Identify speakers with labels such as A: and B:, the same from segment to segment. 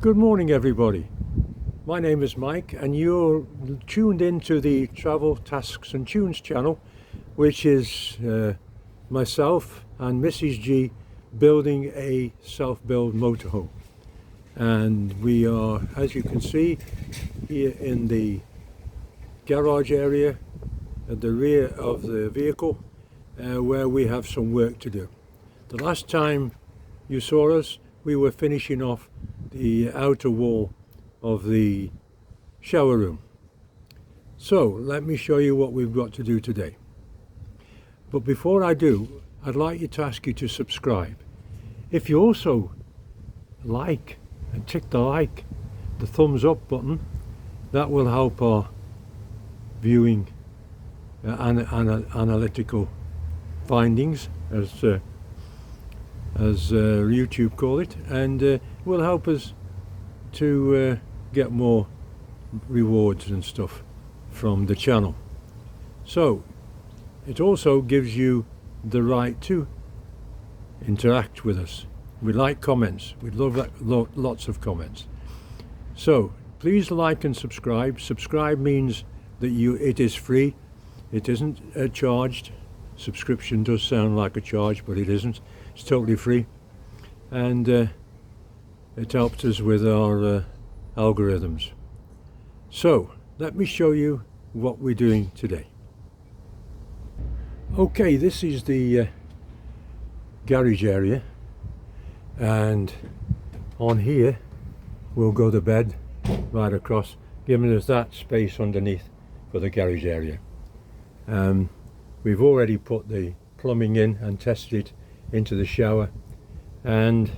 A: Good morning, everybody. My name is Mike, and you're tuned into the Travel Tasks and Tunes channel, which is myself and Mrs. G building a self-build motorhome. And we are, as you can see, here in the garage area at the rear of the vehicle, where we have some work to do. The last time you saw us, we were finishing off the outer wall of the shower room. So let me show you what we've got to do today. But before I do, I'd like to ask you to subscribe. If you also like and tick the thumbs up button, that will help our viewing analytical findings, as YouTube call it, and will help us to get more rewards and stuff from the channel. So it also gives you the right to interact with us. We like comments. We'd love that, lots of comments. So please like and subscribe. Subscribe means that it is free. It isn't charged. Subscription does sound like a charge, but it isn't. It's totally free, and it helps us with our algorithms. So let me show you what we're doing today. Okay, this is the garage area, and on here we'll go to bed right across, giving us that space underneath for the garage area. We've already put the plumbing in and tested it into the shower, and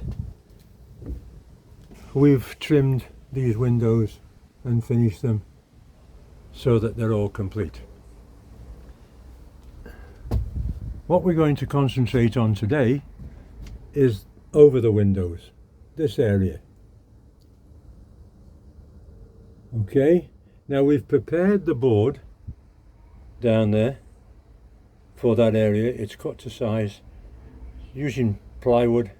A: we've trimmed these windows and finished them so that they're all complete. What we're going to concentrate on today is over the windows, this area. Okay, now we've prepared the board down there for that area. It's cut to size using plywood,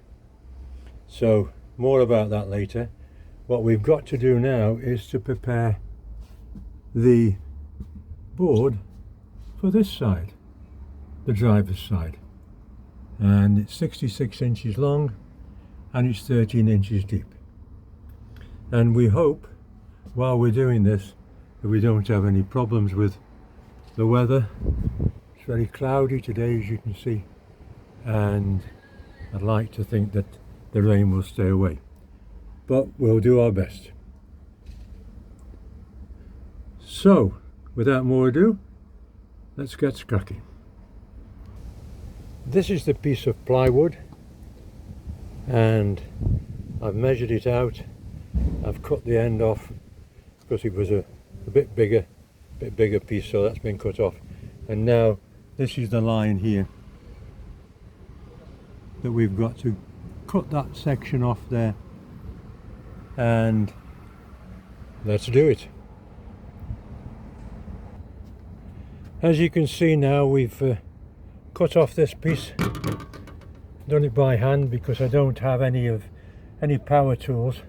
A: so more about that later. What we've got to do now is to prepare the board for this side, the driver's side, and it's 66 inches long and it's 13 inches deep. And we hope while we're doing this that we don't have any problems with the weather. It's very cloudy today, as you can see, and I'd like to think that the rain will stay away, but we'll do our best. So without more ado, let's get cracking. This is the piece of plywood, and I've measured it out. I've cut the end off because it was a bit bigger piece, so that's been cut off. And now this is the line here that we've got to cut that section off there, and let's do it. As you can see now, we've cut off this piece. Done it by hand because I don't have any power tools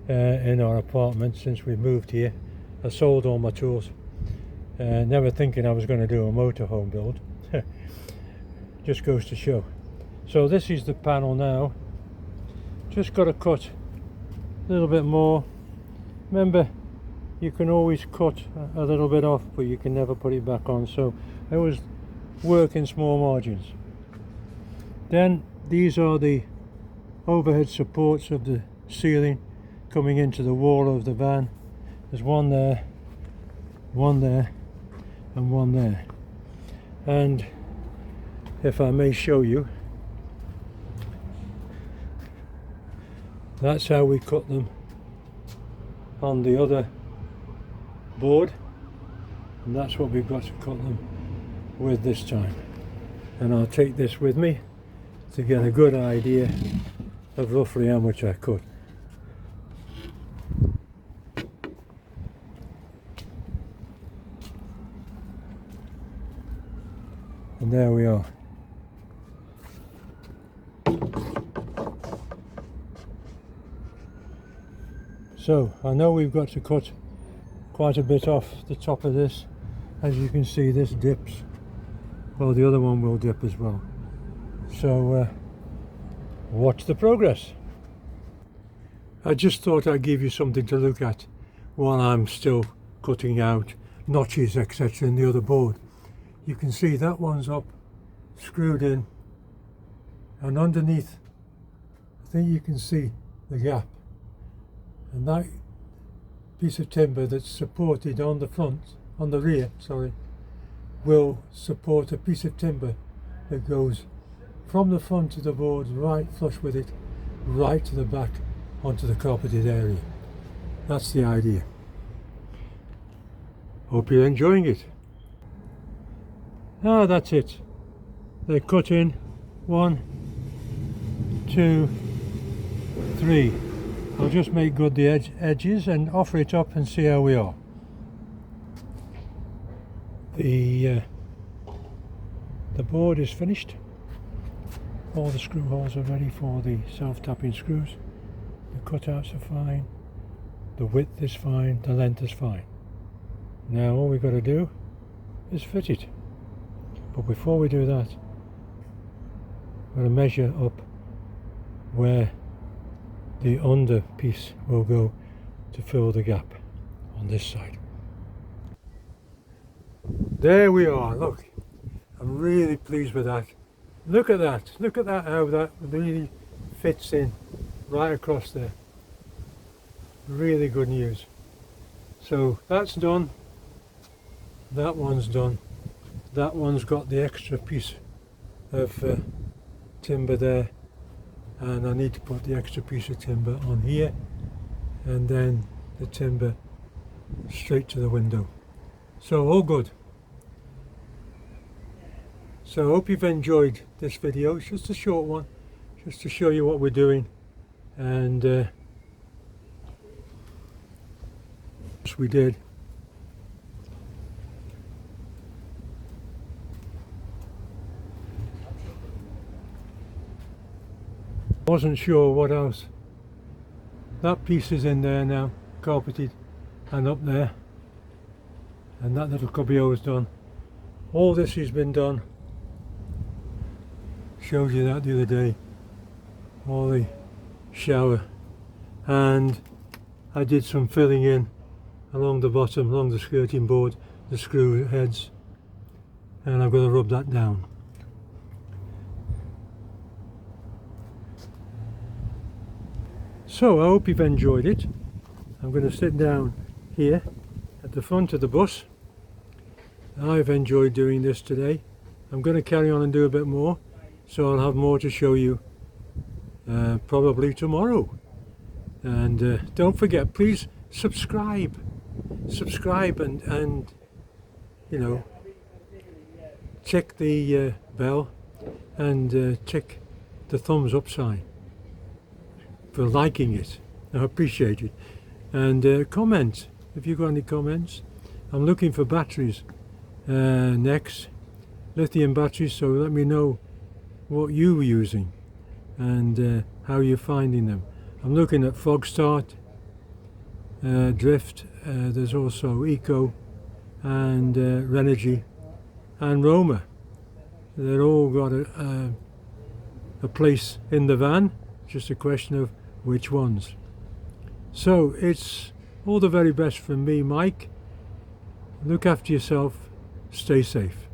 A: in our apartment since we moved here. I sold all my tools, never thinking I was going to do a motorhome build. Just goes to show. So this is the panel now. Just got to cut a little bit more. Remember, you can always cut a little bit off, but you can never put it back on, so I always work in small margins. Then these are the overhead supports of the ceiling coming into the wall of the van. There's one there, and one there. And if I may show you, that's how we cut them on the other board, and that's what we've got to cut them with this time. And I'll take this with me to get a good idea of roughly how much I cut. And there we are. So I know we've got to cut quite a bit off the top of this. As you can see, this dips. Well, the other one will dip as well. So watch the progress. I just thought I'd give you something to look at while I'm still cutting out notches, etc. in the other board. You can see that one's up, screwed in, and underneath I think you can see the gap, and that piece of timber that's supported on the rear, will support a piece of timber that goes from the front of the board right flush with it, right to the back onto the carpeted area. That's the idea. Hope you're enjoying it. That's it. They cut in 1, 2, 3. I'll just make good the edges and offer it up and see how we are. The board is finished. All the screw holes are ready for the self-tapping screws. The cutouts are fine. The width is fine. The length is fine. Now all we've got to do is fit it. But before we do that, we're going to measure up where the under piece will go to fill the gap on this side. There we are, look. I'm really pleased with that. Look at that, how that really fits in right across there. Really good news. So that's done. That one's done. That one's got the extra piece of timber there, and I need to put the extra piece of timber on here, and then the timber straight to the window. So all good. So I hope you've enjoyed this video. It's just a short one, just to show you what we're doing, and yes, we did. Wasn't sure what else. That piece is in there now, carpeted, and up there, and that little cubby is done. All this has been done. Showed you that the other day. All the shower, and I did some filling in along the bottom, along the skirting board, the screw heads, and I've got to rub that down. So I hope you've enjoyed it. I'm going to sit down here at the front of the bus. I've enjoyed doing this today. I'm going to carry on and do a bit more, so I'll have more to show you probably tomorrow. And don't forget, please subscribe and you know, check the bell and check the thumbs up sign for liking it. I appreciate it. And comment if you've got any comments. I'm looking for batteries next, lithium batteries, so let me know what you were using and how you're finding them. I'm looking at Fog Start, Drift, there's also Eco and Renogy and Roma. They're all got a place in the van, just a question of which ones. So it's all the very best from me, Mike. Look after yourself, stay safe.